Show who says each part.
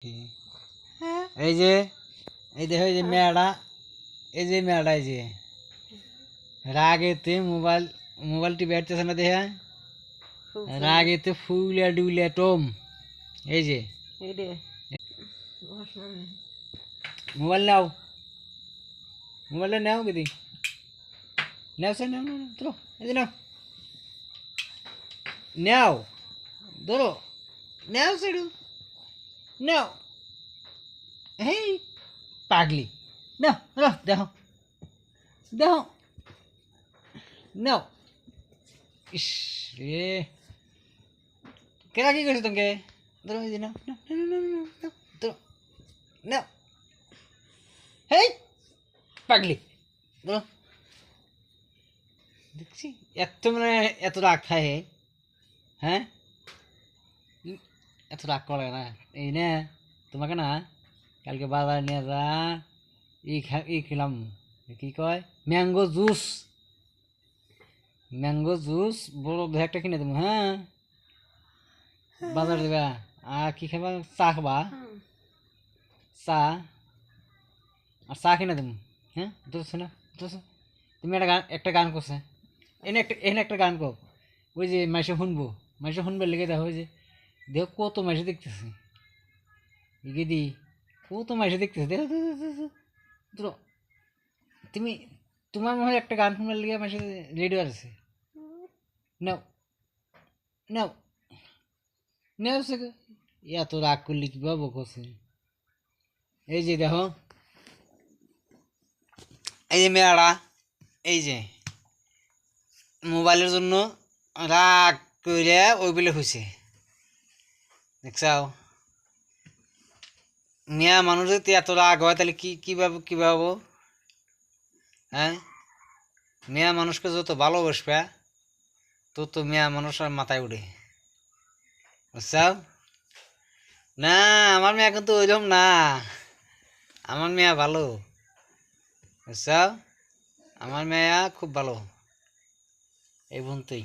Speaker 1: এই যে এই দেখো এই যে মেয়েটা এই যে মেয়েটা এই যে রাগেতে মোবাইল মোবাইল টিপে হাঁটতেছে না দেখে রাগেতে ফুলিয়া ডুলিয়া টম এই যে মোবাইল নাও মোবাইলটা নাও কিদি নাও স্যার নাও নাও ধরো এই যে নাও নাও ধরো নাও সেডু নাও হেই পাগলি নাও নাও দেখো দেখো নাও ইস রে কেরা কি করছে তোমাকে ধরো এই যে নাও নাও নাও নাও নাও নাও ধরো নাও হেই পাগলি ধরো দেখছি এত মানে এত রাগ খায় হ্যাঁ এত রাগ করে না এই না তোমাকে না কালকে বাজার নিয়ে যা ই খেলাম কি কয় ম্যাঙ্গো জুস বড় দু একটা কিনে দেবো হ্যাঁ বাজার দেবা আর কি খাবা চা খাবা চা আর চা কিনে দেবো হ্যাঁ দোষ না দোষ তুমি একটা গান করছে এনে একটা গান কর ওই যে মাইসে শুনবে লেগে দেখো ওই যে দেখো কত মাইসে দেখতেছে এগে দি কত মাইসে দেখতেছে দেখো ধরো তুমি তোমার মনে হয় একটা গান শুনবার লেগে মাইসে রেডিও আছে নাও নাও নাও সে এত রাগ করলে কি বাবু করছে এই যে দেখো এই যে মেয়েরা এই যে মোবাইলের জন্য রাগ করে ওই বলে হয়েছে দেখছাও মিয়া মানুষ যদি এত রাগ হয় তাহলে কি ভাবো হ্যাঁ মিয়া মানুষকে যত ভালোবাসবে তত মিয়া মানুষের মাথায় উঠে বুঝছাও না আমার মেয়া কিন্তু ওইরকম না আমার মেয়া ভালো বুঝছাও আমার মেয়া খুব ভালো এই পর্যন্তই